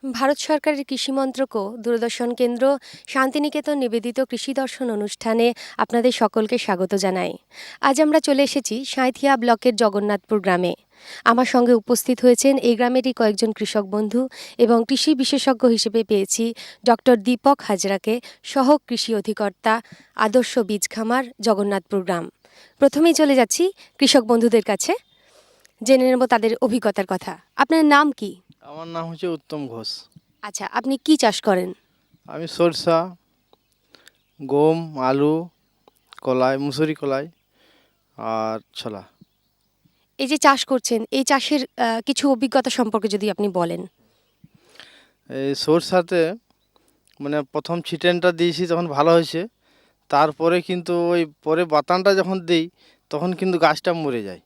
ভারত সরকারের কৃষি মন্ত্রক ও দূরদর্শন কেন্দ্র শান্তিনিকেতন নিবেদিত কৃষি দর্শন অনুষ্ঠানে আপনাদের সকলকে স্বাগত জানাই। আজ আমরা চলে এসেছি সাঁইথিয়া ব্লকের জগন্নাথপুর গ্রামে। আমার সঙ্গে উপস্থিত হয়েছেন এই গ্রামেরই কয়েকজন কৃষক বন্ধু এবং কৃষি বিশেষজ্ঞ হিসেবে পেয়েছি ডক্টর দীপক হাজরাকে, সহ কৃষি অধিকর্তা, আদর্শ বীজ খামার, জগন্নাথপুর গ্রাম। প্রথমেই চলে যাচ্ছি কৃষক বন্ধুদের কাছে, জেনে নেব তাদের অভিজ্ঞতার কথা। আপনার নাম কি? আমার নাম হচ্ছে উত্তম ঘোষ। আচ্ছা, আপনি কি চাষ করেন? আমি সরষা, গম, আলু, কলাই, মুসুরি কলাই আর ছোলা। এই যে চাষ করছেন, এই চাষের কিছু অভিজ্ঞতা সম্পর্কে যদি আপনি বলেন। এই সরষাতে মানে প্রথম ছিটেনটা দিয়েছি তখন ভালো হয়েছে, তারপরে কিন্তু ওই পরে বাতানটা যখন দিই তখন কিন্তু গাছটা মরে যায়।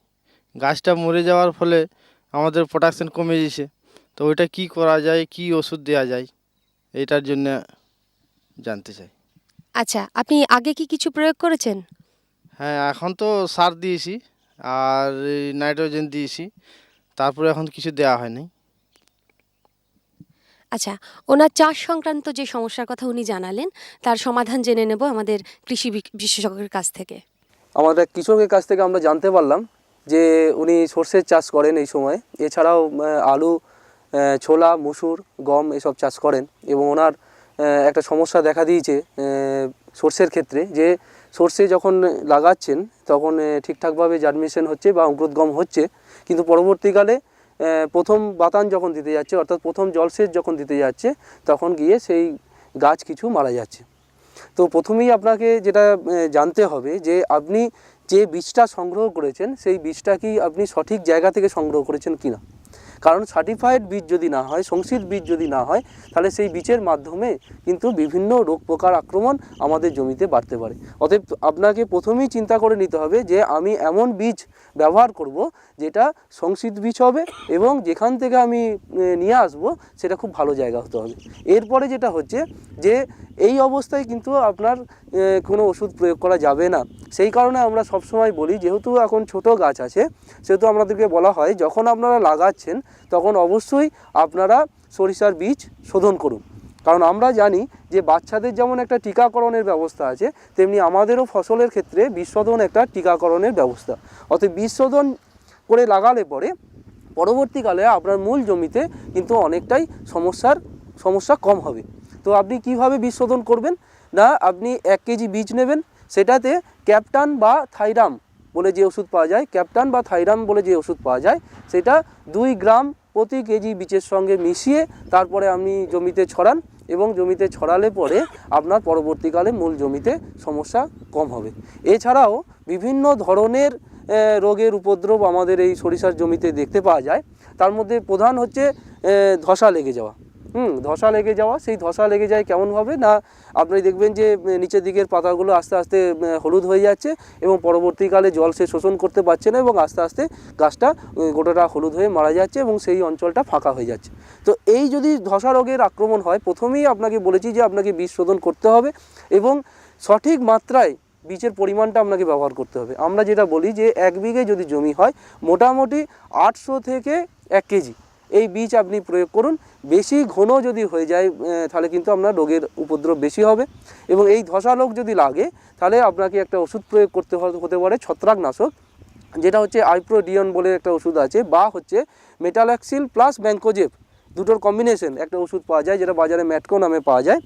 গাছটা মরে যাওয়ার ফলে আমাদের প্রোডাকশন কমে যাচ্ছে। তো ওইটা কি করা যায়, কি ওষুধ দেওয়া যায়, এইটার জন্য জানতে চাই। আচ্ছা, আপনি আগে কি কিছু প্রয়োগ করেছেন? হ্যাঁ, এখন তো সার দিয়েছি আর এই নাইট্রোজেন দিয়েছি, তারপরে এখন কিছু দেওয়া হয়নি। আচ্ছা, ওনার চাষ সংক্রান্ত যে সমস্যার কথা উনি জানালেন, তার সমাধান জেনে নেব আমাদের কৃষি বিশেষজ্ঞের কাছ থেকে। আমাদের কৃষকের কাছ থেকে আমরা জানতে পারলাম যে উনি সর্ষের চাষ করেন এই সময়, এছাড়াও আলু, ছোলা, মুসুর, গম এসব চাষ করেন এবং ওনার একটা সমস্যা দেখা দিয়েছে সর্ষের ক্ষেত্রে, যে সর্ষে যখন লাগাচ্ছেন তখন ঠিকঠাকভাবে জার্মিনেশন হচ্ছে বা অঙ্কুরোদ্গম হচ্ছে, কিন্তু পরবর্তীকালে প্রথম বাতান যখন দিতে যাচ্ছে, অর্থাৎ প্রথম জলসেচ যখন দিতে যাচ্ছে, তখন গিয়ে সেই গাছ কিছু মারা যাচ্ছে। তো প্রথমেই আপনাকে যেটা জানতে হবে যে আপনি যে বীজটা সংগ্রহ করেছেন সেই বীজটা কি আপনি সঠিক জায়গা থেকে সংগ্রহ করেছেন কিনা। কারণ সার্টিফাইড বীজ যদি না হয়, সংশোধিত বীজ যদি না হয়, তাহলে সেই বীজের মাধ্যমে কিন্তু বিভিন্ন রোগ পোকার আক্রমণ আমাদের জমিতে বাড়তে পারে। অতএব আপনাকে প্রথমেই চিন্তা করে নিতে হবে যে আমি এমন বীজ ব্যবহার করব যেটা সংশোধিত বীজ হবে এবং যেখান থেকে আমি নিয়ে আসব সেটা খুব ভালো জায়গা হতে হবে। এরপরে যেটা হচ্ছে যে এই অবস্থায় কিন্তু আপনার কোনো ওষুধ প্রয়োগ করা যাবে না। সেই কারণে আমরা সবসময় বলি, যেহেতু এখন ছোট গাছ আছে, সেহেতু আমাদেরকে বলা হয় যখন আপনারা লাগাচ্ছেন তখন অবশ্যই আপনারা সরিষার বীজ শোধন করুন। কারণ আমরা জানি যে বাচ্চাদের যেমন একটা টিকাকরণের ব্যবস্থা আছে, তেমনি আমাদেরও ফসলের ক্ষেত্রে বীজ শোধন একটা টিকাকরণের ব্যবস্থা। অতএব বীজ শোধন করে লাগালে পরে পরবর্তীকালে আপনার মূল জমিতে কিন্তু অনেকটাই সমস্যা কম হবে। তো আপনি কিভাবে বীজ শোধন করবেন না, আপনি 1 কেজি বীজ নেবেন, সেটাতে ক্যাপটান বা থাইরাম বলে যে ওষুধ পাওয়া যায়, ক্যাপটান বা থাইরাম বলে যে ওষুধ পাওয়া যায়, সেটা 2 গ্রাম প্রতি কেজি বীজের সঙ্গে মিশিয়ে তারপরে আপনি জমিতে ছড়ান এবং জমিতে ছড়ালে পরে আপনার পরবর্তীকালে মূল জমিতে সমস্যা কম হবে। এছাড়াও বিভিন্ন ধরনের রোগের উপদ্রব আমাদের এই সরিষার জমিতে দেখতে পাওয়া যায়। তার মধ্যে প্রধান হচ্ছে ধসা লেগে যাওয়া। ধসা লেগে যাওয়া, সেই ধসা লেগে যায় কেমনভাবে না, আপনি দেখবেন যে নিচের দিকের পাতাগুলো আস্তে আস্তে হলুদ হয়ে যাচ্ছে এবং পরবর্তীকালে জল সে শোষণ করতে পারছে না এবং আস্তে আস্তে গাছটা গোটাটা হলুদ হয়ে মারা যাচ্ছে এবং সেই অঞ্চলটা ফাঁকা হয়ে যাচ্ছে। তো এই যদি ধসা রোগের আক্রমণ হয়, প্রথমেই আপনাকে বলেছি যে আপনাকে বীজ শোধন করতে হবে এবং সঠিক মাত্রায় বীজের পরিমাণটা আপনাকে ব্যবহার করতে হবে। আমরা যেটা বলি যে 1 বিঘে যদি জমি হয়, মোটামুটি 800 থেকে 1 কেজি এই বীজ আপনি প্রয়োগ করুন। বেশি ঘন যদি হয়ে যায় তাহলে কিন্তু আপনার রোগের উপদ্রব বেশি হবে এবং এই ধসা রোগ যদি লাগে তাহলে আপনাকে একটা ওষুধ প্রয়োগ করতে হতে পারে ছত্রাকনাশক, যেটা হচ্ছে আইপ্রোডিয়ন বলে একটা ওষুধ আছে, বা হচ্ছে মেটালাক্সিল প্লাস ব্যাঙ্কোজেব, দুটোর কম্বিনেশন একটা ওষুধ পাওয়া যায় যেটা বাজারে ম্যাটকো নামে পাওয়া যায়।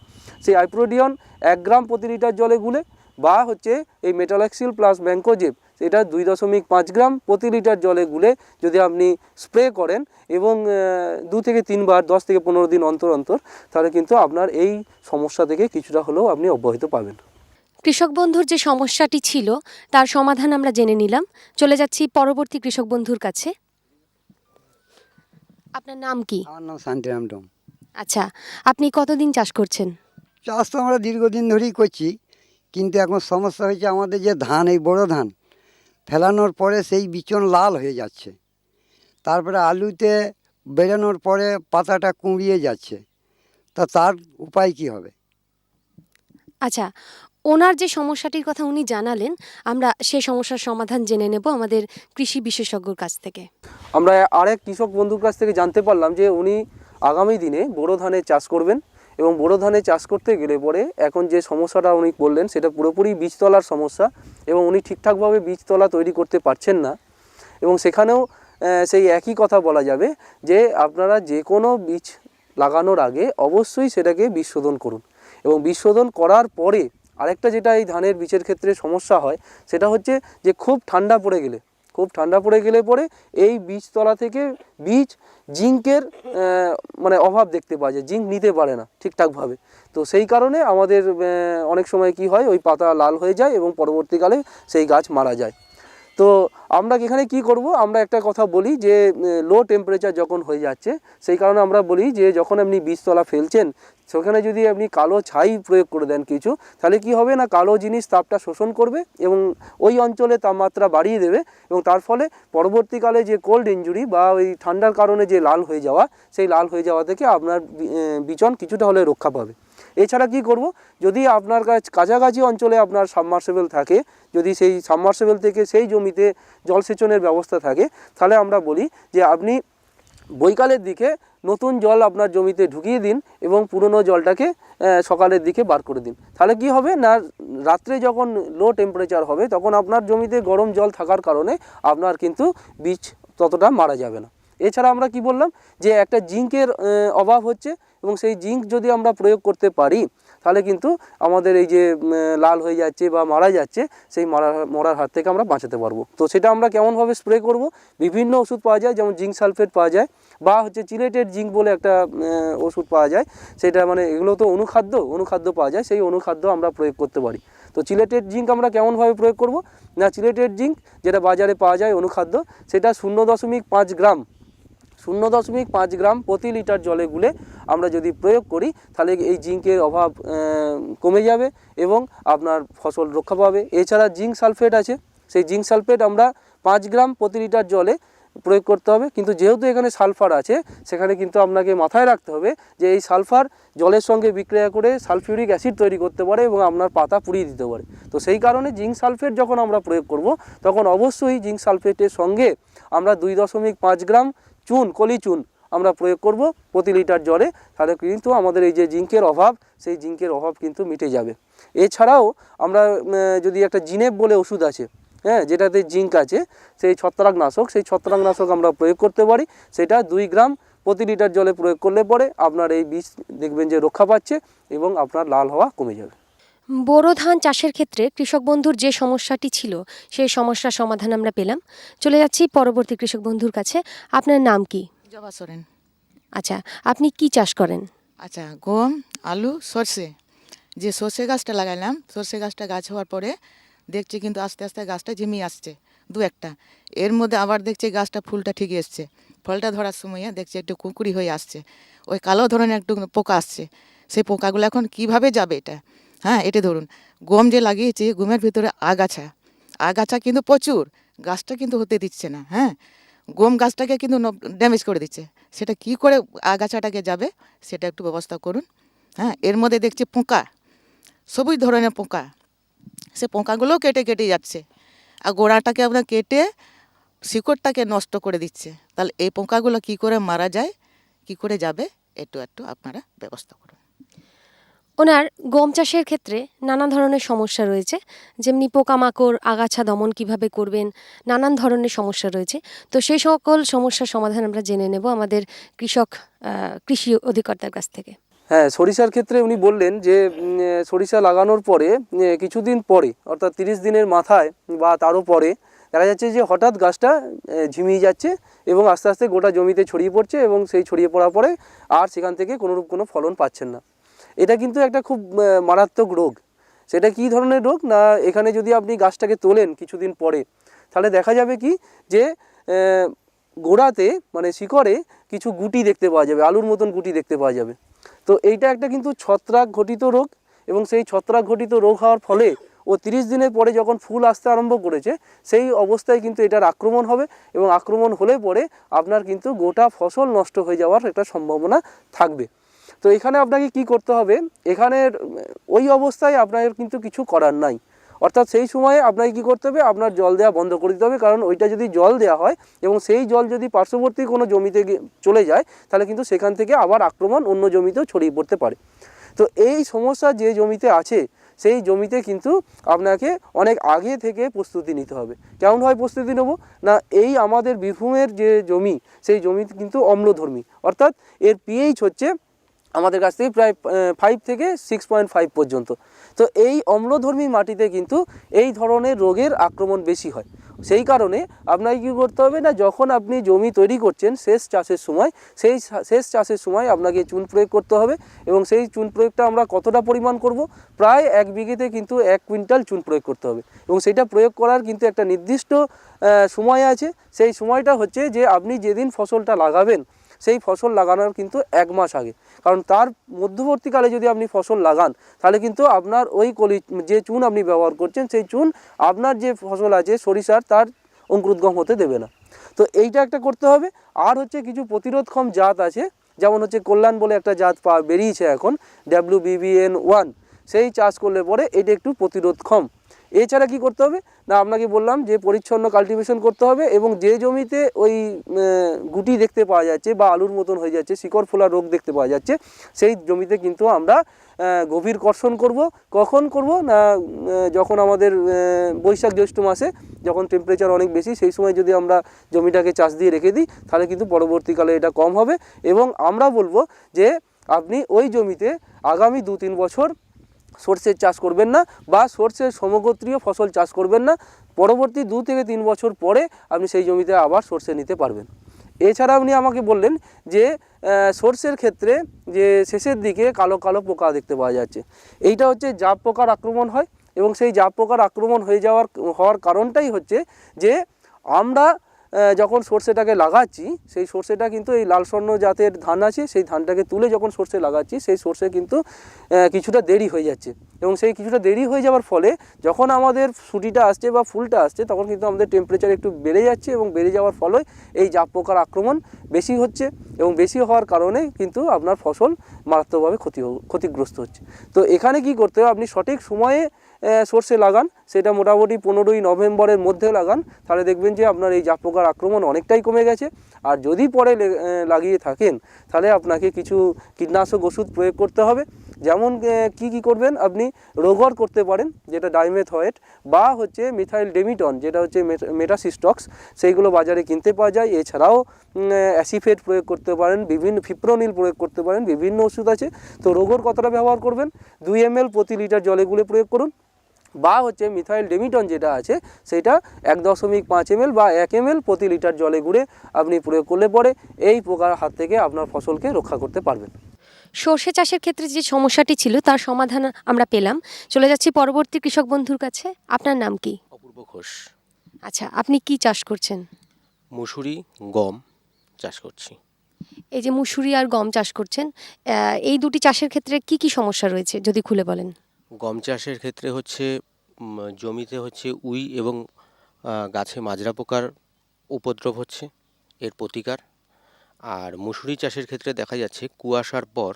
সেই আইপ্রোডিয়ন 1 গ্রাম প্রতি লিটার জলে গুলে, বা হচ্ছে এই মেটালাক্সিল প্লাস ব্যাঙ্কোজেব এটা 2.5 গ্রাম প্রতি লিটার জলে গুলে যদি আপনি স্প্রে করেন এবং 2 থেকে 3 বার 10 থেকে 15 দিন অন্তর অন্তর, তাহলে কিন্তু আপনার এই সমস্যা থেকে কিছুটা হলেও আপনি অব্যাহত পাবেন। কৃষক বন্ধুর যে সমস্যাটি ছিল তার সমাধান আমরা জেনে নিলাম। চলে যাচ্ছি পরবর্তী কৃষক বন্ধুর কাছে। আপনার নাম কি? আমার নাম শান্তিরাম ডোম। আচ্ছা, আপনি কতদিন চাষ করছেন? চাষ তো আমরা দীর্ঘদিন ধরেই করছি, কিন্তু এখন সমস্যা হয়েছে আমাদের যে ধান, এই বড় ধান ফেলানোর পরে সেই বিচন লাল হয়ে যাচ্ছে, তারপরে আলুতে বেরোনোর পরে পাতাটা কুঁড়িয়ে যাচ্ছে। তা তার উপায় কি হবে? আচ্ছা, ওনার যে সমস্যাটির কথা উনি জানালেন, আমরা সেই সমস্যার সমাধান জেনে নেব আমাদের কৃষি বিশেষজ্ঞর কাছ থেকে। আমরা আরেক কৃষক বন্ধুর কাছ থেকে জানতে পারলাম যে উনি আগামী দিনে বোরো ধানের চাষ করবেন। এবং বোরো ধানের চাষ করতে গেলে পরে এখন যে সমস্যাটা উনি বললেন সেটা পুরোপুরি বীজতলার সমস্যা, এবং উনি ঠিকঠাকভাবে বীজতলা তৈরি করতে পারছেন না। এবং সেখানেও সেই একই কথা বলা যাবে যে আপনারা যে কোনো বীজ লাগানোর আগে অবশ্যই সেটাকে বীজ শোধন করুন। এবং বীজ শোধন করার পরে আরেকটা যেটা এই ধানের বীজের ক্ষেত্রে সমস্যা হয় সেটা হচ্ছে যে খুব ঠান্ডা পড়ে গেলে পরে এই বীজতলা থেকে বীজ জিঙ্কের মানে অভাব দেখতে পাওয়া যায়, জিঙ্ক নিতে পারে না ঠিকঠাকভাবে। তো সেই কারণে আমাদের অনেক সময় কি হয়, ওই পাতা লাল হয়ে যায় এবং পরবর্তীকালে সেই গাছ মারা যায়। তো আমরা এখানে কি করব, আমরা একটা কথা বলি যে লো টেম্পারেচার যখন হয়ে যাচ্ছে, সেই কারণে আমরা বলি যে যখন আপনি বীজতলা ফেলছেন সেখানে যদি আপনি কালো ছাই প্রয়োগ করে দেন কিছু, তাহলে কি হবে না, কালো জিনিস তাপটা শোষণ করবে এবং ওই অঞ্চলে তাপমাত্রা বাড়িয়ে দেবে, এবং তার ফলে পরবর্তীকালে যে কোল্ড ইনজুরি বা ওই ঠান্ডার কারণে যে লাল হয়ে যাওয়া, সেই লাল হয়ে যাওয়া থেকে আপনার বিচন কিছুটা হলে রক্ষা পাবে। এছাড়া কি করব, যদি আপনার কাছাকাছি অঞ্চলে আপনার সাবমার্সিবল থাকে, যদি সেই সাবমার্সিবল থেকে সেই জমিতে জলসেচনের ব্যবস্থা থাকে, তাহলে আমরা বলি যে আপনি বৈকালের দিকে নতুন জল আপনার জমিতে ঢুকিয়ে দিন এবং পুরনো জলটাকে সকালের দিকে বার করে দিন। তাহলে কি হবে না, রাত্রে যখন লো টেম্পারেচার হবে তখন আপনার জমিতে গরম জল থাকার কারণে আপনার কিন্তু বীজ ততটা মারা যাবে না। এছাড়া আমরা কি বললাম যে একটা জিঙ্কের অভাব হচ্ছে, এবং সেই জিঙ্ক যদি আমরা প্রয়োগ করতে পারি তাহলে কিন্তু আমাদের এই যে লাল হয়ে যাচ্ছে বা মারা যাচ্ছে, সেই মরার হাত থেকে আমরা বাঁচাতে পারবো। তো সেটা আমরা কেমনভাবে স্প্রে করব, বিভিন্ন ওষুধ পাওয়া যায়, যেমন জিঙ্ক সালফেট পাওয়া যায়, বা হচ্ছে চিলেটেড জিঙ্ক বলে একটা ওষুধ পাওয়া যায়, সেটা মানে এগুলো তো অনুখাদ্য পাওয়া যায়, সেই অনুখাদ্য আমরা প্রয়োগ করতে পারি। তো চিলেটেড জিঙ্ক আমরা কেমনভাবে প্রয়োগ করব না, চিলেটেড জিঙ্ক যেটা বাজারে পাওয়া যায় অনুখাদ্য, সেটা 0.5 গ্রাম প্রতি লিটার জলে গুলে আমরা যদি প্রয়োগ করি, তাহলে এই জিঙ্কের অভাব কমে যাবে এবং আপনার ফসল রক্ষা পাবে। এছাড়া জিঙ্ক সালফেট আছে, সেই জিঙ্ক সালফেট আমরা 5 গ্রাম প্রতি লিটার জলে প্রয়োগ করতে হবে। কিন্তু যেহেতু এখানে সালফার আছে, সেখানে কিন্তু আপনাকে মাথায় রাখতে হবে যে এই সালফার জলের সঙ্গে বিক্রিয়া করে সালফিউরিক অ্যাসিড তৈরি করতে পারে এবং আপনার পাতা পুড়িয়ে দিতে পারে। তো সেই কারণে জিঙ্ক সালফেট যখন আমরা প্রয়োগ করব, তখন অবশ্যই জিঙ্ক সালফেটের সঙ্গে আমরা 2.5 গ্রাম কলি চুন আমরা প্রয়োগ করব প্রতি লিটার জলে, তাহলে কিন্তু আমাদের এই যে জিঙ্কের অভাব, সেই জিঙ্কের অভাব কিন্তু মিটে যাবে। এছাড়াও আমরা যদি একটা জিনেপ বলে ওষুধ আছে, হ্যাঁ, যেটাতে জিঙ্ক আছে, সেই ছত্রাকনাশক আমরা প্রয়োগ করতে পারি। সেটা 2 গ্রাম প্রতি লিটার জলে প্রয়োগ করলে পরে আপনার এই বীজ দেখবেন যে রক্ষা পাচ্ছে এবং আপনার লাল হওয়া কমে যাবে। বোরো ধান চাষের ক্ষেত্রে কৃষক বন্ধুর যে সমস্যাটি ছিল, সেই সমস্যার সমাধান আমরা পেলাম। চলে যাচ্ছি পরবর্তী কৃষক বন্ধুর কাছে। আপনার নাম কি? জবা সরেন। আচ্ছা, আপনি কি চাষ করেন? আচ্ছা, গম, আলু, সর্ষে। যে সর্ষে গাছটা লাগালাম, সর্ষে গাছটা গাছ হওয়ার পরে দেখছি কিন্তু আস্তে আস্তে গাছটা ঝিমিয়ে আসছে দু একটা। এর মধ্যে আবার দেখছি গাছটা ফুলটা ঠিকই এসছে, ফলটা ধরার সময় দেখছি একটু কুকুরি হয়ে আসছে, ওই কালো ধরনের একটু পোকা আসছে। সেই পোকাগুলো এখন কিভাবে যাবে এটা? হ্যাঁ, এটা ধরুন গম যে লাগিয়েছি, গমের ভিতরে আগাছা কিন্তু প্রচুর, গাছটা কিন্তু হতে দিচ্ছে না। হ্যাঁ, গম গাছটাকে কিন্তু ড্যামেজ করে দিচ্ছে। সেটা কি করে আগাছাটাকে যাবে সেটা একটু ব্যবস্থা করুন। হ্যাঁ, এর মধ্যে দেখছি পোকা, সবুজ ধরনের পোকা, সে পোকাগুলোও কেটে কেটে যাচ্ছে, আর গোড়াটাকে আপনার কেটে শিকড়টাকে নষ্ট করে দিচ্ছে। তাহলে এই পোকাগুলো কি করে মারা যায়, কি করে যাবে, একটু আপনারা ব্যবস্থা করুন। ওনার গম চাষের ক্ষেত্রে নানা ধরনের সমস্যা রয়েছে, যেমনি পোকামাকড়, আগাছা দমন কিভাবে করবেন, নানান ধরনের সমস্যা রয়েছে। তো সেই সকল সমস্যার সমাধান আমরা জেনে নেব আমাদের কৃষি অধিকর্তার কাছ থেকে। হ্যাঁ, সরিষার ক্ষেত্রে উনি বললেন যে সরিষা লাগানোর পরে কিছুদিন পরে, অর্থাৎ 30 দিনের মাথায় বা তারও পরে দেখা যাচ্ছে যে হঠাৎ গাছটা ঝিমিয়ে যাচ্ছে এবং আস্তে আস্তে গোটা জমিতে ছড়িয়ে পড়ছে, এবং সেই ছড়িয়ে পড়ার পরে আর সেখান থেকে কোনো ফলন পাচ্ছেন না। এটা কিন্তু একটা খুব মারাত্মক রোগ। সেটা কী ধরনের রোগ না, এখানে যদি আপনি গাছটাকে তোলেন কিছুদিন পরে, তাহলে দেখা যাবে কি যে গোড়াতে মানে শিকড়ে কিছু গুটি দেখতে পাওয়া যাবে, আলুর মতন গুটি দেখতে পাওয়া যাবে। তো এইটা একটা কিন্তু ছত্রাক ঘটিত রোগ, এবং সেই ছত্রাক ঘটিত রোগ হওয়ার ফলে ও 30 দিনের পরে যখন ফুল আসতে আরম্ভ করেছে, সেই অবস্থায় কিন্তু এটার আক্রমণ হবে, এবং আক্রমণ হলে পরে আপনার কিন্তু গোটা ফসল নষ্ট হয়ে যাওয়ার একটা সম্ভাবনা থাকবে। তো এখানে আপনাকে কি করতে হবে, এখানের ওই অবস্থায় আপনার কিন্তু কিছু করার নাই। অর্থাৎ সেই সময়ে আপনাকে কী করতে হবে, আপনার জল দেওয়া বন্ধ করে দিতে হবে, কারণ ওইটা যদি জল দেওয়া হয় এবং সেই জল যদি পার্শ্ববর্তী কোনো জমিতে চলে যায় তাহলে কিন্তু সেখান থেকে আবার আক্রমণ অন্য জমিতেও ছড়িয়ে পড়তে পারে। তো এই সমস্যা যে জমিতে আছে সেই জমিতে কিন্তু আপনাকে অনেক আগে থেকে প্রস্তুতি নিতে হবে। কেমনভাবে প্রস্তুতি নেব না, এই আমাদের বীরভূমের যে জমি সেই জমি কিন্তু অম্লধর্মী, অর্থাৎ এর পিএইচ হচ্ছে আমাদের কাছ থেকে প্রায় 5 থেকে 6.5 পর্যন্ত। তো এই অম্লধর্মী মাটিতে কিন্তু এই ধরনের রোগের আক্রমণ বেশি হয়। সেই কারণে আপনাকে কী করতে হবে না, যখন আপনি জমি তৈরি করছেন শেষ চাষের সময়, সেই শেষ চাষের সময় আপনাকে চুন প্রয়োগ করতে হবে। এবং সেই চুন প্রয়োগটা আমরা কতটা পরিমাণ করব, প্রায় 1 বিঘেতে কিন্তু 1 কুইন্টাল চুন প্রয়োগ করতে হবে। এবং সেটা প্রয়োগ করার কিন্তু একটা নির্দিষ্ট সময় আছে। সেই সময়টা হচ্ছে যে আপনি যেদিন ফসলটা লাগাবেন সেই ফসল লাগানোর কিন্তু 1 মাস আগে, কারণ তার মধ্যবর্তীকালে যদি আপনি ফসল লাগান তাহলে কিন্তু আপনার ওই যে চুন আপনি ব্যবহার করছেন সেই চুন আপনার যে ফসল আছে সরিষার তার অঙ্কুরোদ্গম হতে দেবে না। তো এইটা একটা করতে হবে। আর হচ্ছে কিছু প্রতিরোধক্ষম জাত আছে, যেমন হচ্ছে কল্যাণ বলে একটা জাত বেরিয়েছে এখন, WBBN1, সেই চাষ করলে পরে এটা একটু প্রতিরোধক্ষম। এছাড়া কি করতে হবে না, আপনাকে বললাম যে পরিচ্ছন্ন কাল্টিভেশন করতে হবে, এবং যে জমিতে ওই গুটি দেখতে পাওয়া যাচ্ছে বা আলুর মতন হয়ে যাচ্ছে, শিকড় ফোলা রোগ দেখতে পাওয়া যাচ্ছে, সেই জমিতে কিন্তু আমরা গভীর কর্ষণ করব। কখন করব না, যখন আমাদের বৈশাখ জ্যৈষ্ঠ মাসে যখন টেম্পারেচার অনেক বেশি, সেই সময় যদি আমরা জমিটাকে চাষ দিয়ে রেখে দিই তাহলে কিন্তু পরবর্তীকালে এটা কম হবে। এবং আমরা বলবো যে আপনি ওই জমিতে আগামী 2-3 বছর সর্ষের চাষ করবেন না বা সর্ষের সমগোত্রীয় ফসল চাষ করবেন না। পরবর্তী 2 থেকে 3 বছর পরে আপনি সেই জমিতে আবার সর্ষে নিতে পারবেন। এছাড়া আপনি আমাকে বললেন যে সর্ষের ক্ষেত্রে যে শেষের দিকে কালো কালো পোকা দেখতে পাওয়া যাচ্ছে, এইটা হচ্ছে জাপ পোকার আক্রমণ হয়। এবং সেই জাপ পোকার আক্রমণ হওয়ার কারণটাই হচ্ছে যে আমরা যখন সর্ষেটাকে লাগাচ্ছি সেই সর্ষেটা কিন্তু এই লাল স্বর্ণ জাতের ধান আছে, সেই ধানটাকে তুলে যখন সর্ষে লাগাচ্ছি সেই সর্ষে কিন্তু কিছুটা দেরি হয়ে যাচ্ছে। এবং সেই কিছুটা দেরি হয়ে যাওয়ার ফলে যখন আমাদের সুটিটা আসছে বা ফুলটা আসছে তখন কিন্তু আমাদের টেম্পারেচার একটু বেড়ে যাচ্ছে, এবং বেড়ে যাওয়ার ফলে এই জাপ পোকার আক্রমণ বেশি হচ্ছে, এবং বেশি হওয়ার কারণে কিন্তু আপনার ফসল মারাত্মকভাবে ক্ষতিগ্রস্ত হচ্ছে। তো এখানে কি করতে হবে, আপনি সঠিক সময়ে সর্ষে লাগান, সেটা মোটামুটি 15ই নভেম্বরের মধ্যে লাগান, তাহলে দেখবেন যে আপনার এই জাপ পোকার আক্রমণ অনেকটাই কমে গেছে। আর যদি পরে লাগিয়ে থাকেন তাহলে আপনাকে কিছু কীটনাশক ওষুধ প্রয়োগ করতে হবে। যেমন কি করবেন, আপনি রোগর করতে পারেন যেটা ডাইমেথয়েট, বা হচ্ছে মিথাইল ডেমিটন যেটা হচ্ছে মেটাসিস্টক্স, সেইগুলো বাজারে কিনতে পাওয়া যায়। এছাড়াও অ্যাসিফেট প্রয়োগ করতে পারেন, বিভিন্ন ফিপ্রোনিল প্রয়োগ করতে পারেন, বিভিন্ন ওষুধ আছে। তো রোগর কতটা ব্যবহার করবেন, 2 ml প্রতি লিটার জলে গুলে প্রয়োগ করুন, বা হচ্ছে মিথাইল ডেমিটন যেটা আছে সেটা 1.5 ml বা 1 ml প্রতি লিটার জলে গুলে আপনি প্রয়োগ করলে পরে এই পোকার হাত থেকে আপনার ফসলকে রক্ষা করতে পারবেন। সর্ষে চাষের ক্ষেত্রে যে সমস্যাটি ছিল তার সমাধান আমরা পেলাম। চলে যাচ্ছি পরবর্তী কৃষক বন্ধুর কাছে। আপনার নাম কি? অপূর্ব ঘোষ। আচ্ছা, আপনি কি চাষ করছেন? মুসুরি, গম চাষ করছি। এই যে মুসুরি আর গম চাষ করছেন, এই দুটি চাষের ক্ষেত্রে কি কি সমস্যা রয়েছে যদি খুলে বলেন। গম চাষের ক্ষেত্রে হচ্ছে জমিতে হচ্ছে উই এবং গাছে মাজরা পোকার উপদ্রব হচ্ছে, এর প্রতিকার। আর মুসুরি চাষের ক্ষেত্রে দেখা যাচ্ছে কুয়াশার পর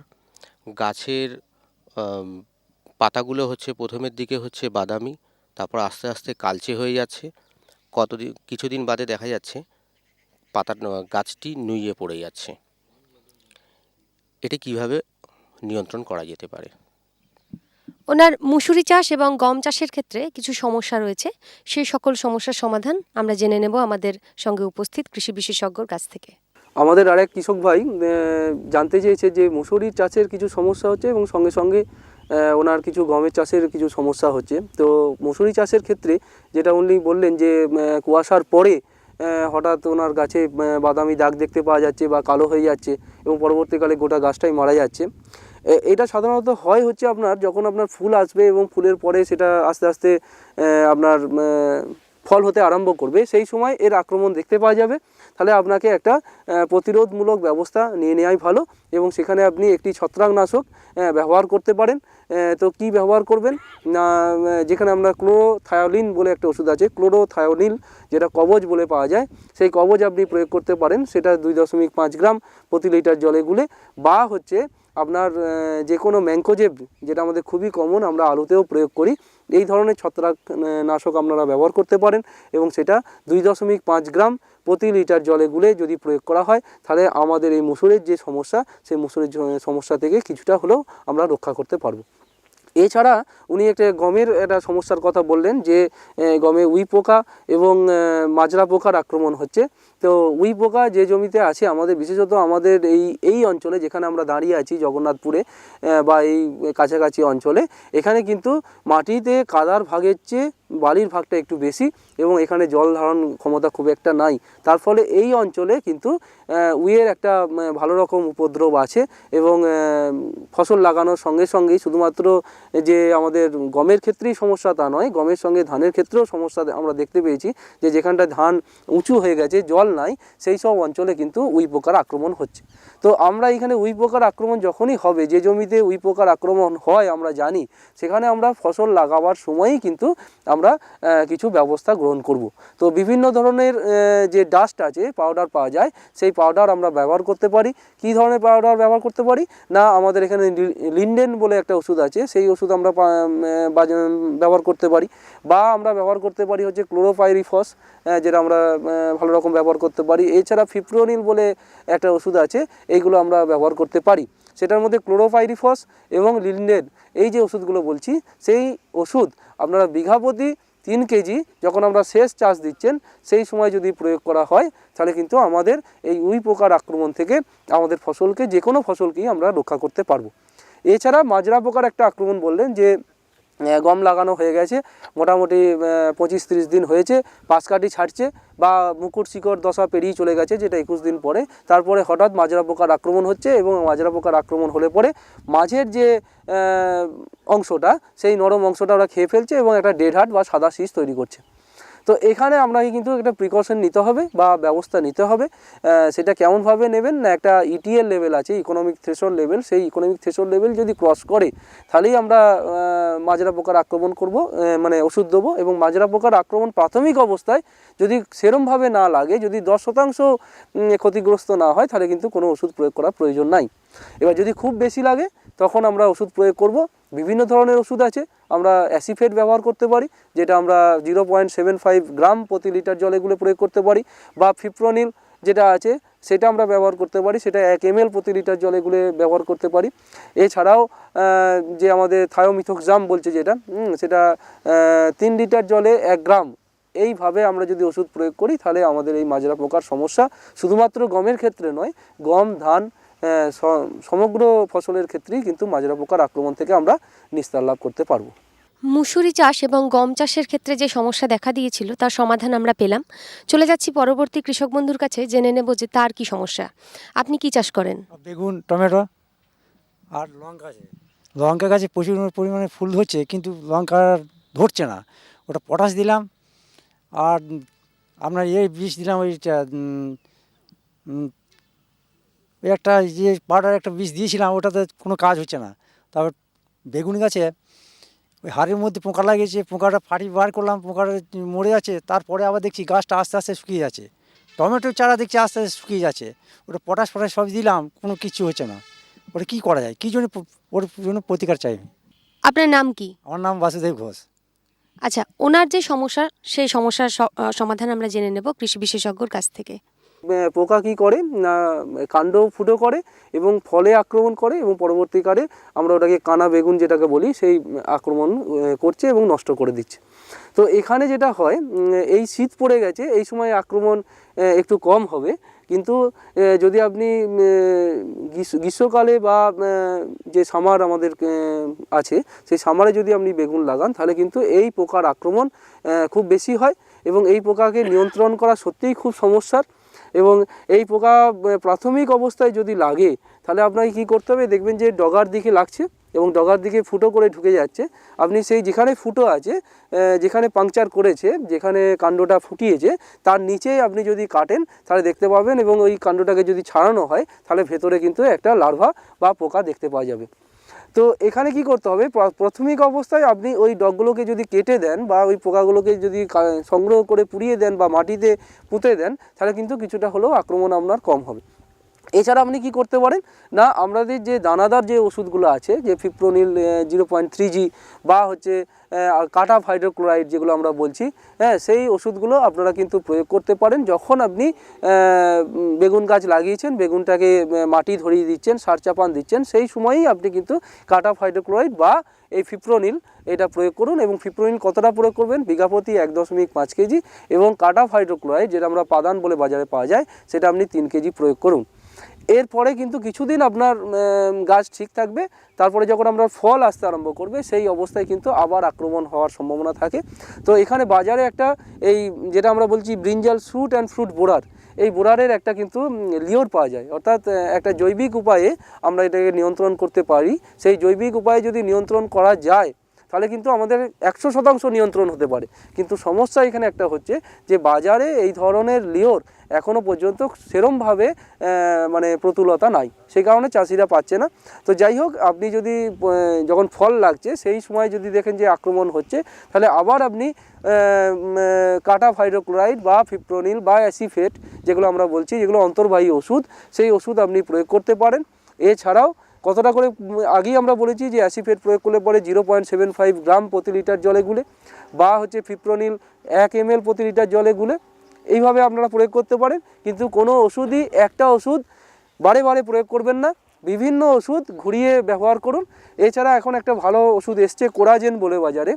গাছের পাতাগুলো হচ্ছে প্রথমের দিকে হচ্ছে বাদামি, তারপর আস্তে আস্তে কালচে হয়ে যাচ্ছে, কিছুদিন বাদে দেখা যাচ্ছে গাছটি নুইয়ে পড়ে যাচ্ছে। এটি কিভাবে নিয়ন্ত্রণ করা যেতে পারে? ওনার মুসুরি চাষ এবং গম চাষের ক্ষেত্রে কিছু সমস্যা রয়েছে, সেই সকল সমস্যার সমাধান আমরা জেনে নেব আমাদের সঙ্গে উপস্থিত কৃষি বিশেষজ্ঞর কাছ থেকে। আমাদের আরেক কৃষক ভাই জানতে চেয়েছে যে মুসুরির চাষের কিছু সমস্যা হচ্ছে এবং সঙ্গে সঙ্গে ওনার কিছু গমের চাষের কিছু সমস্যা হচ্ছে। তো মুসুরি চাষের ক্ষেত্রে যেটা উনি বললেন যে কুয়াশার পরে হঠাৎ ওনার গাছে বাদামি দাগ দেখতে পাওয়া যাচ্ছে বা কালো হয়ে যাচ্ছে, এবং পরবর্তীকালে গোটা গাছটাই মারা যাচ্ছে। এটা সাধারণত হয় হচ্ছে আপনার যখন আপনার ফুল আসবে এবং ফুলের পরে সেটা আস্তে আস্তে আপনার ফল হতে আরম্ভ করবে, সেই সময় এর আক্রমণ দেখতে পাওয়া যাবে। তাহলে আপনাকে একটা প্রতিরোধমূলক ব্যবস্থা নিয়ে নেওয়াই ভালো, এবং সেখানে আপনি একটি ছত্রাকনাশক ব্যবহার করতে পারেন। তো কি ব্যবহার করবেন না, যেখানে আমরা ক্লোরোথায়োলিন বলে একটা ওষুধ আছে, ক্লোরোথায়োনিল যেটা কবজ বলে পাওয়া যায়, সেই কবজ আপনি প্রয়োগ করতে পারেন। সেটা 2.5 গ্রাম প্রতি লিটার জলে গুলে, বা হচ্ছে আপনার যে কোনো ম্যানকোজেব, যেটা আমাদের খুবই কমন, আমরা আলুতেও প্রয়োগ করি, এই ধরনের ছত্রাকনাশক আপনারা ব্যবহার করতে পারেন এবং সেটা 2.5 গ্রাম প্রতি লিটার জলে গুলে যদি প্রয়োগ করা হয়, তাহলে আমাদের এই মুসুরের যে সমস্যা, সেই মুসুরের সমস্যা থেকে কিছুটা হলেও আমরা রক্ষা করতে পারবো। এছাড়া উনি একটা গমের একটা সমস্যার কথা বললেন যে গমে উই পোকা এবং মাজরা পোকার আক্রমণ হচ্ছে। তো উই পোকা যে জমিতে আছে আমাদের, বিশেষত আমাদের এই অঞ্চলে যেখানে আমরা দাঁড়িয়ে আছি জগন্নাথপুরে বা এই কাছাকাছি অঞ্চলে, এখানে কিন্তু মাটিতে কাদার ভাগের চেয়ে বালির ভাগটা একটু বেশি এবং এখানে জল ধারণ ক্ষমতা খুব একটা নাই। তার ফলে এই অঞ্চলে কিন্তু উইয়ের একটা ভালো রকম উপদ্রব আছে এবং ফসল লাগানোর সঙ্গে সঙ্গেই শুধুমাত্র যে আমাদের গমের ক্ষেত্রেই সমস্যা তা নয়, গমের সঙ্গে ধানের ক্ষেত্রেও সমস্যা আমরা দেখতে পেয়েছি যে যেখানটা ধান উঁচু হয়ে গেছে, জল নাই, সেই সব অঞ্চলে কিন্তু উই পোকার আক্রমণ হচ্ছে। তো আমরা এখানে উই পোকার আক্রমণ যখনই হবে, যে জমিতে উই পোকার আক্রমণ হয় আমরা জানি, সেখানে আমরা ফসল লাগাবার সময়ই কিন্তু আমরা কিছু ব্যবস্থা গ্রহণ করব। তো বিভিন্ন ধরনের যে ডাস্ট আছে, পাউডার পাওয়া যায়, সেই পাউডার আমরা ব্যবহার করতে পারি। কী ধরনের পাউডার ব্যবহার করতে পারি না, আমাদের এখানে লিন্ডেন বলে একটা ওষুধ আছে, সেই ওষুধ আমরা ব্যবহার করতে পারি, বা আমরা ব্যবহার করতে পারি হচ্ছে ক্লোরোপাইরিফস, যেটা আমরা ভালো রকম ব্যবহার করতে পারি। এছাড়া ফিপ্রোনিল বলে একটা ওষুধ আছে, এইগুলো আমরা ব্যবহার করতে পারি। সেটার মধ্যে ক্লোরোপাইরিফস এবং লিন্ডেন, এই যে ওষুধগুলো বলছি, সেই ওষুধ আপনারা বিঘা প্রতি 3 কেজি যখন আমরা শেষ চাষ দিচ্ছেন সেই সময় যদি প্রয়োগ করা হয়, তাহলে কিন্তু আমাদের এই উই পোকার আক্রমণ থেকে আমাদের ফসলকে, যে কোনো ফসলকেই আমরা রক্ষা করতে পারবো। এছাড়া মাজরা পোকার একটা আক্রমণ বললেন যে গম লাগানো হয়ে গেছে, মোটামুটি 25-30 দিন হয়েছে, পাশকাঠি ছাড়ছে বা মুকুট শিকড় দশা পেরিয়ে চলে গেছে, যেটা 21 দিন পরে, তারপরে হঠাৎ মাজরা পোকার আক্রমণ হচ্ছে এবং মাজরা পোকার আক্রমণ হলে পরে মাঝের যে অংশটা, সেই নরম অংশটা ওরা খেয়ে ফেলছে এবং একটা ডেড হার্ট বা সাদা শীষ তৈরি করছে। তো এখানে আপনাকে কিন্তু একটা প্রিকশন নিতে হবে বা ব্যবস্থা নিতে হবে। সেটা কেমনভাবে নেবেন না, একটা ইটিএল লেভেল আছে, ইকোনমিক থ্রেশহোল্ড লেভেল, সেই ইকোনমিক থ্রেশহোল্ড লেভেল যদি ক্রস করে, তাহলেই আমরা মাজরা পোকার আক্রমণ করব, মানে ওষুধ দেবো। এবং মাজরা পোকার আক্রমণ প্রাথমিক অবস্থায় যদি সেরমভাবে না লাগে, যদি 10% ক্ষতিগ্রস্ত না হয়, তাহলে কিন্তু কোনো ওষুধ প্রয়োগ করার প্রয়োজন নাই। এবার যদি খুব বেশি লাগে, তখন আমরা ওষুধ প্রয়োগ করব। বিভিন্ন ধরনের ওষুধ আছে, আমরা অ্যাসিফেট ব্যবহার করতে পারি, যেটা আমরা 0.75 গ্রাম প্রতি লিটার জলে গুলে প্রয়োগ করতে পারি, বা ফিপ্রোনিল যেটা আছে সেটা আমরা ব্যবহার করতে পারি, সেটা 1 ml প্রতি লিটার জলে গুলে ব্যবহার করতে পারি। এছাড়াও যে আমাদের থায়োমিথোক্সাম বলছে যেটা, সেটা 3 লিটার জলে 1 গ্রাম, এইভাবে আমরা যদি ওষুধ প্রয়োগ করি, তাহলে আমাদের এই মাজরা পোকার সমস্যা শুধুমাত্র গমের ক্ষেত্রে নয়, গম, ধান, সমগ্র ফসলের ক্ষেত্রেই কিন্তু মাজরা পোকার আক্রমণ থেকে আমরা নিস্তার লাভ করতে পারবো। মুসুরি চাষ এবং গম চাষের ক্ষেত্রে যে সমস্যা দেখা দিয়েছিল তার সমাধান আমরা পেলাম। চলে যাচ্ছি পরবর্তী কৃষক বন্ধুর কাছে, জেনে নেব যে তার কি সমস্যা। আপনি কি চাষ করেন? বেগুন, টমেটো আর লঙ্কা গাছে প্রচুর পরিমাণে ফুল ধরছে, কিন্তু লঙ্কা ধরছে না। ওটা পটাশ দিলাম আর আপনার বিষ দিলাম, ওইটা ওই একটা যে পাউডার একটা বিষ দিয়েছিলাম, ওটাতে কোনো কাজ হচ্ছে না। তারপর বেগুন গাছে ওই হাড়ের মধ্যে পোকা লাগিয়েছে, পোকাটা ফাটি বার করলাম, পোকাটা মরে যাচ্ছে। তারপরে আবার দেখছি গাছটা আস্তে আস্তে শুকিয়ে যাচ্ছে। টমেটোর চারা দেখছি আস্তে আস্তে শুকিয়ে যাচ্ছে। ওটা পটাশ সব দিলাম, কোনো কিছু হচ্ছে না। ওটা কী করা যায়, কী জন্য ওর জন্য প্রতিকার চাই? আপনার নাম কি? আমার নাম বাসুদেব ঘোষ। আচ্ছা, ওনার যে সমস্যা, সেই সমস্যার সমাধান আমরা জেনে নেব কৃষি বিশেষজ্ঞর কাছ থেকে। পোকা কি করে না, কাণ্ড ফুটো করে এবং ফলে আক্রমণ করে এবং পরবর্তীকালে আমরা ওটাকে কানা বেগুন যেটাকে বলি, সেই আক্রমণ করছে এবং নষ্ট করে দিচ্ছে। তো এখানে যেটা হয়, এই শীত পড়ে গেছে, এই সময় আক্রমণ একটু কম হবে, কিন্তু যদি আপনি গ্রীষ্মকালে বা যে সামার আমাদের আছে, সেই সামারে যদি আপনি বেগুন লাগান, তাহলে কিন্তু এই পোকার আক্রমণ খুব বেশি হয় এবং এই পোকাকে নিয়ন্ত্রণ করা সত্যিই খুব সমস্যার। এবং এই পোকা প্রাথমিক অবস্থায় যদি লাগে, তাহলে আপনাকে কী করতে হবে, দেখবেন যে ডগার দিকে লাগছে এবং ডগার দিকে ফুটো করে ঢুকে যাচ্ছে। আপনি সেই যেখানে ফুটো আছে, যেখানে পাংচার করেছে, যেখানে কাণ্ডটা ফুটিয়েছে, তার নিচে আপনি যদি কাটেন, তাহলে দেখতে পাবেন, এবং ওই কাণ্ডটাকে যদি ছাড়ানো হয়, তাহলে ভেতরে কিন্তু একটা লার্ভা বা পোকা দেখতে পাওয়া যাবে। তো এখানে কি করতে হবে, প্রাথমিক অবস্থায় আপনি ওই ডগগুলোকে যদি কেটে দেন বা ওই পোকাগুলোকে যদি সংগ্রহ করে পুড়িয়ে দেন বা মাটিতে পুঁতে দেন, তাহলে কিন্তু কিছুটা হলেও আক্রমণ আপনার কম হবে। এছাড়া আপনি কি করতে পারেন না, আমাদের যে দানাদার যে ওষুধগুলো আছে, যে ফিপ্রোনিল 0.3g বা হচ্ছে কাটা হাইড্রোক্লোরাইড যেগুলো আমরা বলছি, হ্যাঁ, সেই ওষুধগুলো আপনারা কিন্তু প্রয়োগ করতে পারেন যখন আপনি বেগুন গাছ লাগিয়েছেন, বেগুনটাকে মাটি ধরিয়ে দিচ্ছেন, সার চাপান দিচ্ছেন, সেই সময়ই আপনি কিন্তু কাটা হাইড্রোক্লোরাইড বা এই ফিপ্রোনিল এটা প্রয়োগ করুন। এবং ফিপ্রোনিল কতটা প্রয়োগ করবেন? বিঘা প্রতি 1.5 কেজি, এবং কাটা হাইড্রোক্লোরাইড যেটা আমরা পাদান বলে বাজারে পাওয়া যায় সেটা আপনি 3 কেজি প্রয়োগ করুন। এরপরে কিন্তু কিছুদিন আপনার গাছ ঠিক থাকবে, তারপরে যখন আপনার ফল আসতে আরম্ভ করবে সেই অবস্থায় কিন্তু আবার আক্রমণ হওয়ার সম্ভাবনা থাকে। তো এখানে বাজারে একটা এই যেটা আমরা বলছি ব্রিঞ্জাল ফ্রুট অ্যান্ড ফ্রুট বোরার, এই বোরারের একটা কিন্তু লিওর পাওয়া যায়, অর্থাৎ একটা জৈবিক উপায়ে আমরা এটাকে নিয়ন্ত্রণ করতে পারি। সেই জৈবিক উপায়ে যদি নিয়ন্ত্রণ করা যায় তাহলে কিন্তু আমাদের 100% নিয়ন্ত্রণ হতে পারে। কিন্তু সমস্যা এখানে একটা হচ্ছে যে বাজারে এই ধরনের লিওর এখনও পর্যন্ত সেরমভাবে মানে প্রতুলতা নাই, সেই কারণে চাষিরা পাচ্ছে না। তো যাই হোক, আপনি যদি যখন ফল লাগছে সেই সময় যদি দেখেন যে আক্রমণ হচ্ছে, তাহলে আবার আপনি কাটা হাইড্রোক্লোরাইড বা ফিপ্রোনিল বা অ্যাসিফেট যেগুলো আমরা বলছি, যেগুলো অন্তর্বাহী ওষুধ, সেই ওষুধ আপনি প্রয়োগ করতে পারেন। এছাড়াও কতটা করে আগেই আমরা বলেছি যে অ্যাসিফেট প্রয়োগ করলে পরে 0.75 গ্রাম প্রতি লিটার জলে গুলে, বা হচ্ছে ফিপ্রোনিল 1 ml প্রতি লিটার জলে গুলে, এইভাবে আপনারা প্রয়োগ করতে পারেন। কিন্তু কোনো ওষুধই একটা ওষুধ বারে বারে প্রয়োগ করবেন না, বিভিন্ন ওষুধ ঘুরিয়ে ব্যবহার করুন। এছাড়া এখন একটা ভালো ওষুধ এসছে কোরাজেন বলে বাজারে,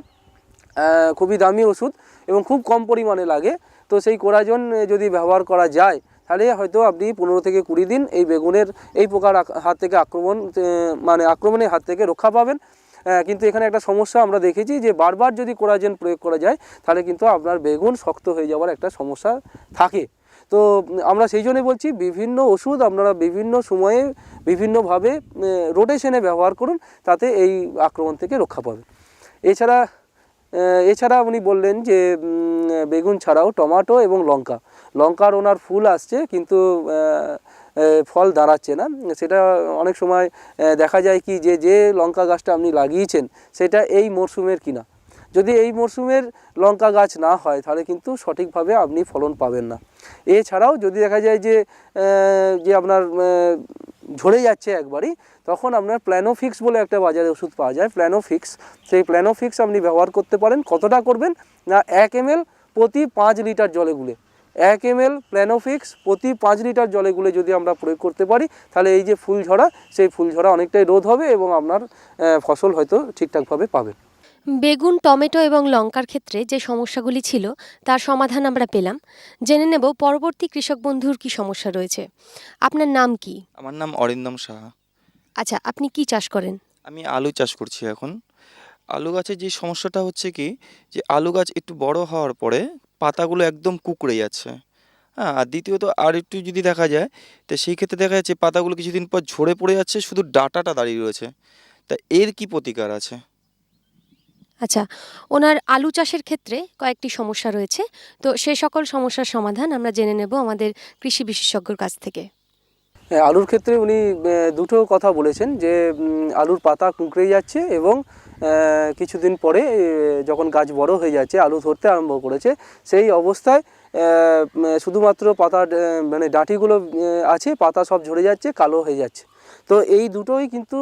খুবই দামি ওষুধ এবং খুব কম পরিমাণে লাগে। তো সেই কোরাজেন যদি ব্যবহার করা যায় তাহলে হয়তো আপনি 15 থেকে 20 দিন এই বেগুনের এই পোকার হাত থেকে আক্রমণের হাত থেকে রক্ষা পাবেন। কিন্তু এখানে একটা সমস্যা আমরা দেখেছি যে বারবার যদি কোরাজেন প্রয়োগ করা যায় তাহলে কিন্তু আপনার বেগুন শক্ত হয়ে যাওয়ার একটা সমস্যা থাকে। তো আমরা সেই জন্যই বলছি বিভিন্ন ওষুধ আপনারা বিভিন্ন সময়ে বিভিন্নভাবে রোটেশনে ব্যবহার করুন, তাতে এই আক্রমণ থেকে রক্ষা পাবেন। এছাড়া উনি বললেন যে বেগুন ছাড়াও টমেটো এবং লঙ্কার ওনার ফুল আসছে কিন্তু ফল দাঁড়াচ্ছে না। সেটা অনেক সময় দেখা যায় কি যে লঙ্কা গাছটা আপনি লাগিয়েছেন সেটা এই মরশুমের কিনা, যদি এই মরশুমের লঙ্কা গাছ না হয় তাহলে কিন্তু সঠিকভাবে আপনি ফলন পাবেন না। এছাড়াও যদি দেখা যায় যে আপনার ঝরে যাচ্ছে একবারই, তখন আপনার প্ল্যানোফিক্স বলে একটা বাজারে ওষুধ পাওয়া যায়, প্ল্যানোফিক্স, সেই প্ল্যানোফিক্স আপনি ব্যবহার করতে পারেন। কতটা করবেন না, 1 ml প্রতি 5 লিটার জলে গুলে, 1 ml প্ল্যানোফিক্স প্রতি 5 লিটার জলে গুলে যদি আমরা প্রয়োগ করতে পারি তাহলে এই যে ফুল ঝরা, সেই ফুল ঝরা অনেকটাই রোধ হবে এবং আপনার ফসল হয়তো ঠিকঠাকভাবে পাবেন। বেগুন, টমেটো এবং লঙ্কার ক্ষেত্রে যে সমস্যাগুলি ছিল তার সমাধান আমরা পেলাম। জেনে নেব পরবর্তী কৃষক বন্ধুর কি সমস্যা রয়েছে। আপনার নাম কি? আমার নাম অরিন্দম সাহা। আচ্ছা, আপনি কি চাষ করেন? আমি আলু চাষ করছি এখন। আলু গাছের যে সমস্যাটা হচ্ছে কি, যে আলু গাছ একটু বড় হওয়ার পরে পাতাগুলো একদম কুঁকড়ে যাচ্ছে। হ্যাঁ, আর দ্বিতীয়ত আর একটু যদি দেখা যায়, তো সেই ক্ষেত্রে দেখা যাচ্ছে পাতাগুলো কিছুদিন পর ঝরে পড়ে যাচ্ছে, শুধু ডাঁটাটা দাঁড়িয়ে রয়েছে। তা এর কি প্রতিকার আছে? আচ্ছা, ওনার আলু চাষের ক্ষেত্রে কয়েকটি সমস্যা রয়েছে, তো সে সকল সমস্যার সমাধান আমরা জেনে নেব আমাদের কৃষি বিশেষজ্ঞর কাছ থেকে। আলুর ক্ষেত্রে উনি দুটো কথা বলেছেন, যে আলুর পাতা কুঁকড়ে যাচ্ছে এবং কিছুদিন পরে যখন গাছ বড় হয়ে যাচ্ছে, আলু ধরতে আরম্ভ করেছে, সেই অবস্থায় শুধুমাত্র পাতা মানে ডাঁটিগুলো আছে, পাতা সব ঝরে যাচ্ছে, কালো হয়ে যাচ্ছে। তো এই দুটোই কিন্তু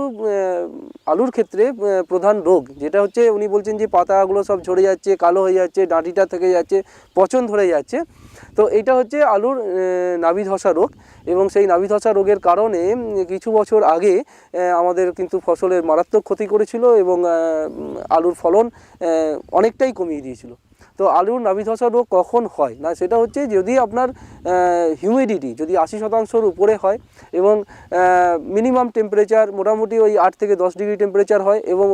আলুর ক্ষেত্রে প্রধান রোগ, যেটা হচ্ছে উনি বলছেন যে পাতাগুলো সব ঝরে যাচ্ছে, কালো হয়ে যাচ্ছে, ডাঁটিটা থেকে যাচ্ছে, পচন ধরে যাচ্ছে। তো এইটা হচ্ছে আলুর নাভি ধসা রোগ। এবং সেই নাভি ধসা রোগের কারণে কিছু বছর আগে আমাদের কিন্তু ফসলের মারাত্মক ক্ষতি করেছিল এবং আলুর ফলন অনেকটাই কমিয়ে দিয়েছিল। তো আলুর নাভি ধসা রোগ কখন হয় না, সেটা হচ্ছে যদি আপনার হিউমিডিটি যদি 80%-র উপরে হয় এবং মিনিমাম টেম্পারেচার মোটামুটি ওই 8 থেকে 10 ডিগ্রি টেম্পারেচার হয় এবং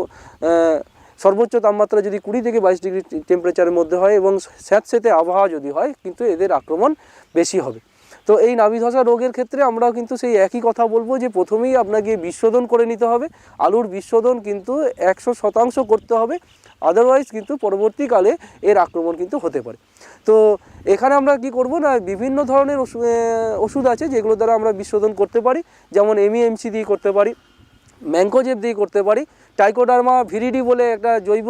সর্বোচ্চ তাপমাত্রা যদি 20 থেকে 22 ডিগ্রি টেম্পারেচারের মধ্যে হয় এবং স্যাঁতসেঁতে আবহাওয়া যদি হয়, কিন্তু এদের আক্রমণ বেশি হবে। তো এই নাভি ধসা রোগের ক্ষেত্রে আমরা কিন্তু সেই একই কথা বলবো যে প্রথমেই আপনাকে বিশোধন করে নিতে হবে। আলুর বিশোধন কিন্তু 100% করতে হবে, আদারওয়াইজ কিন্তু পরবর্তীকালে এর আক্রমণ কিন্তু হতে পারে। তো এখানে আমরা কি করব না, বিভিন্ন ধরনের ওষুধ আছে যেগুলো দ্বারা আমরা বিশোধন করতে পারি, যেমন MEMC দিয়ে করতে পারি, ম্যানকোজেব দিয়ে করতে পারি। ট্রাইকোডার্মা ভিরিডি বলে একটা জৈব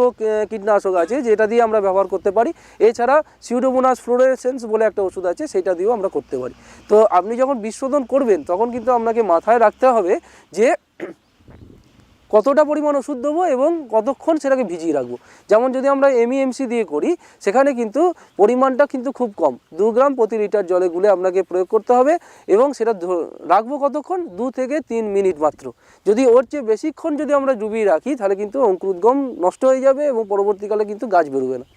কীটনাশক আছে, যেটা দিয়ে আমরা ব্যবহার করতে পারি। এছাড়া সিউডোমোনাস ফ্লোরেসেন্স বলে একটা ওষুধ আছে, সেটা দিয়েও আমরা করতে পারি। তো আপনি যখন বীজ শোধন করবেন তখন কিন্তু আপনাকে মাথায় রাখতে হবে যে কতটা পরিমাণ ওষুধ দেবো এবং কতক্ষণ সেটাকে ভিজিয়ে রাখবো। যেমন যদি আমরা এমইএমসি দিয়ে করি, সেখানে কিন্তু পরিমাণটা কিন্তু খুব কম, 2 গ্রাম প্রতি লিটার জলে গুলে আপনাকে প্রয়োগ করতে হবে এবং সেটা রাখবো কতক্ষণ, 2 থেকে 3 মিনিট মাত্র। যদি ওর চেয়ে বেশিক্ষণ যদি আমরা ডুবিয়ে রাখি তাহলে কিন্তু অঙ্কুরোদ্গম নষ্ট হয়ে যাবে এবং পরবর্তীকালে কিন্তু গাছ বেরোবে না।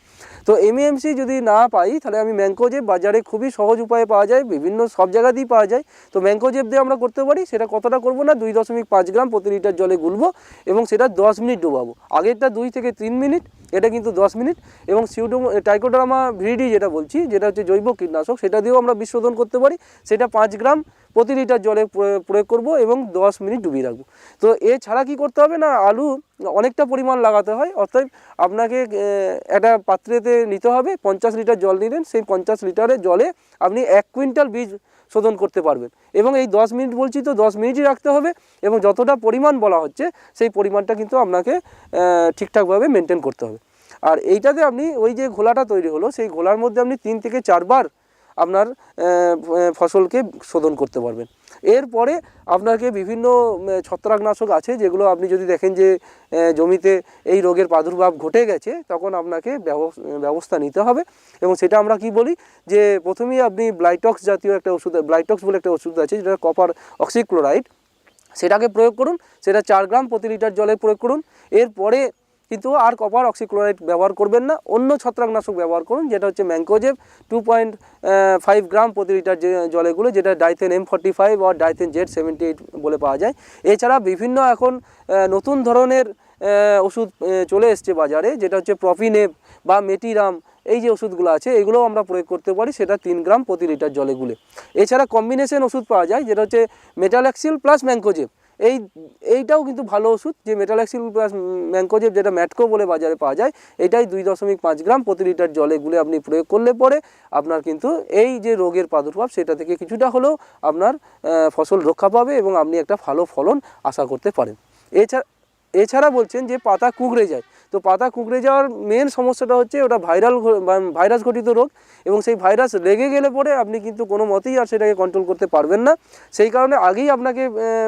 তো এমইএমসি যদি না পাই তাহলে আমি ম্যানকোজেব বাজারে খুবই সহজ উপায়ে পাওয়া যায়, বিভিন্ন সব জায়গাতেই পাওয়া যায়। তো ম্যানকোজেব দিয়ে আমরা করতে পারি। সেটা কতটা করবো না, 2.5 গ্রাম প্রতি লিটার জলে গুলবো এবং সেটা 10 মিনিট ডোবাবো। আগেরটা 2 থেকে 3 মিনিট, এটা কিন্তু 10 মিনিট। এবং ট্রাইকোডার্মা ভিরিডি যেটা বলছি, যেটা হচ্ছে জৈব কীটনাশক, সেটা দিয়েও আমরা বীজ শোধন করতে পারি। সেটা 5 গ্রাম প্রতি লিটার জলে প্রয়োগ করব এবং 10 মিনিট ডুবিয়ে রাখবো। তো এছাড়া কি করতে হবে না, আলু অনেকটা পরিমাণ লাগাতে হয়, অর্থাৎ আপনাকে একটা পাত্রেতে নিতে হবে। 50 লিটার জল নিলেন, সেই 50 লিটারের জলে আপনি 1 কুইন্টাল বীজ শোধন করতে পারবেন। এবং এই 10 মিনিট বলছি তো 10 মিনিটই রাখতে হবে এবং যতটা পরিমাণ বলা হচ্ছে সেই পরিমাণটা কিন্তু আপনাকে ঠিকঠাকভাবে মেনটেন করতে হবে। আর এইটাতে আপনি ওই যে ঘোলাটা তৈরি হলো, সেই ঘোলার মধ্যে আপনি 3 থেকে 4 বার আপনার ফসলকে শোধন করতে পারবেন। এরপরে আপনাকে বিভিন্ন ছত্রাকনাশক আছে, যেগুলো আপনি যদি দেখেন যে জমিতে এই রোগের প্রাদুর্ভাব ঘটে গেছে, তখন আপনাকে ব্যবস্থা নিতে হবে। এবং সেটা আমরা কি বলি যে প্রথমেই আপনি ব্লাইটক্স জাতীয় একটা ওষুধ, ব্লাইটক্স বলে একটা ওষুধ আছে, যেটা কপার অক্সিক্লোরাইড, সেটাকে প্রয়োগ করুন। সেটা 4 গ্রাম প্রতি লিটার জলে প্রয়োগ করুন। এরপরে কিন্তু আর কপার অক্সিক্লোরাইড ব্যবহার করবেন না, অন্য ছত্রাকনাশক ব্যবহার করুন, যেটা হচ্ছে ম্যানকোজেব 2.5 গ্রাম প্রতি লিটার জলেগুলো, যেটা ডাইথেন M45 আর ডাইথেন Z78 বলে পাওয়া যায়। এছাড়া বিভিন্ন এখন নতুন ধরনের ওষুধ চলে এসছে বাজারে, যেটা হচ্ছে প্রপিনেব বা মেটিরাম, এই যে ওষুধগুলো আছে এগুলোও আমরা প্রয়োগ করতে পারি। সেটা 3 গ্রাম প্রতি লিটার জলে গুলে। এছাড়া কম্বিনেশন ওষুধ পাওয়া যায়, যেটা হচ্ছে মেটালাক্সিল প্লাস ম্যানকোজেব। এইটাও কিন্তু ভালো ওষুধ, যে মেটালাক্সিল প্লাস ম্যানকোজেব, যেটা ম্যাটকো বলে বাজারে পাওয়া যায়, এটাই 2.5 গ্রাম প্রতি লিটার জলে গুলে আপনি প্রয়োগ করলে পরে আপনার কিন্তু এই যে রোগের প্রাদুর্ভাব, সেটা থেকে কিছুটা হলেও আপনার ফসল রক্ষা পাবে এবং আপনি একটা ভালো ফলন আশা করতে পারেন। এছাড়া বলছেন যে পাতা কুঁকড়ে যায়, তো পাতা কুঁকড়ে যাওয়ার মেন সমস্যাটা হচ্ছে ওটা ভাইরাস ঘটিত রোগ এবং সেই ভাইরাস লেগে গেলে পরে আপনি কিন্তু কোনো মতেই আর সেটাকে কন্ট্রোল করতে পারবেন না। সেই কারণে আগেই আপনাকে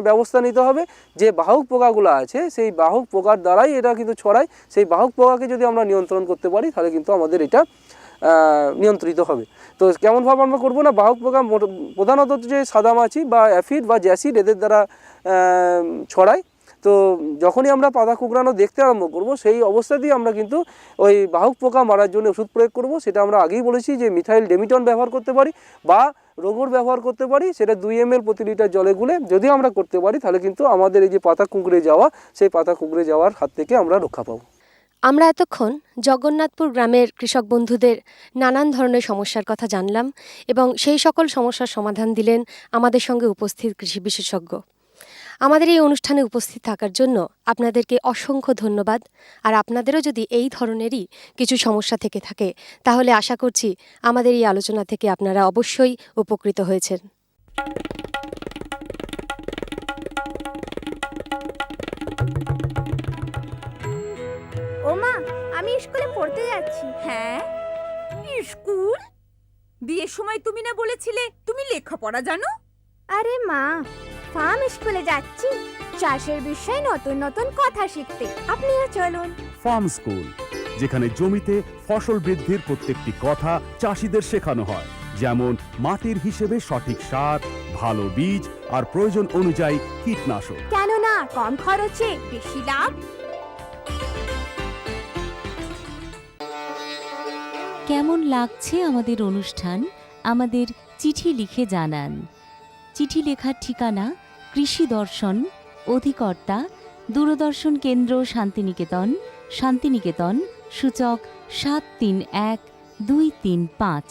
ব্যবস্থা নিতে হবে যে বাহক পোকাগুলো আছে, সেই বাহক পোকার দ্বারাই এটা কিন্তু ছড়ায়। সেই বাহক পোকাকে যদি আমরা নিয়ন্ত্রণ করতে পারি তাহলে কিন্তু আমাদের এটা নিয়ন্ত্রিত হবে। তো কেমনভাবে আমরা করবো না, বাহক পোকা প্রধানত যে সাদামাছি বা অ্যাফিড বা জ্যাসিড এদের দ্বারা ছড়ায়। তো যখনই আমরা পাতা কুঁকড়ানো দেখতে আরম্ভ করব, সেই অবস্থাতেই আমরা কিন্তু ওই বাহক পোকা মারার জন্য ওষুধ প্রয়োগ করব। সেটা আমরা আগেই বলেছি যে মিথাইল ডেমিটন ব্যবহার করতে পারি বা রোগর ব্যবহার করতে পারি। সেটা 2 ml প্রতি লিটার জলে গুলে যদি আমরা করতে পারি তাহলে কিন্তু আমাদের এই যে পাতা কুঁকড়ে যাওয়া, সেই পাতা কুঁকড়ে যাওয়ার হাত থেকে আমরা রক্ষা পাবো। আমরা এতক্ষণ জগন্নাথপুর গ্রামের কৃষক বন্ধুদের নানান ধরনের সমস্যার কথা জানলাম এবং সেই সকল সমস্যার সমাধান দিলেন আমাদের সঙ্গে উপস্থিত কৃষি বিশেষজ্ঞ। আমাদের এই অনুষ্ঠানে উপস্থিত থাকার জন্য আপনাদেরকে অসংখ্য ধন্যবাদ। আর আপনাদেরও যদি এই ধরনেরই কিছু সমস্যা থেকে থাকে তাহলে আশা করছি আমাদের এই আলোচনা থেকে আপনারা অবশ্যই উপকৃত হয়েছেন। ওমা, আমি স্কুলে পড়তে যাচ্ছি। হ্যাঁ, স্কুল? বিয়ের সময় তুমি না বলেছিলে তুমি লেখাপড়া জানো? আরে মা, ফার্ম স্কুলে যাচ্ছি চাষের বিষয়ে নতুন নতুন কথা শিখতে। আপনিও চলুন। ফার্ম স্কুল, যেখানে জমিতে ফসল বৃদ্ধির প্রত্যেকটি কথা চাষিদের শেখানো হয়, যেমন মাটির হিসেবে সঠিক সার, ভালো বীজ আর প্রয়োজন অনুযায়ী কীটনাশক। কেননা কম খরচে বেশি লাভ। কেমন লাগছে আমাদের অনুষ্ঠান আমাদের চিঠি লিখে জানান। চিঠি লেখার ঠিকানা কৃষি দর্শন, অধিকর্তা দূরদর্শন কেন্দ্র, শান্তিনিকেতন, শান্তিনিকেতন, সূচক 731235।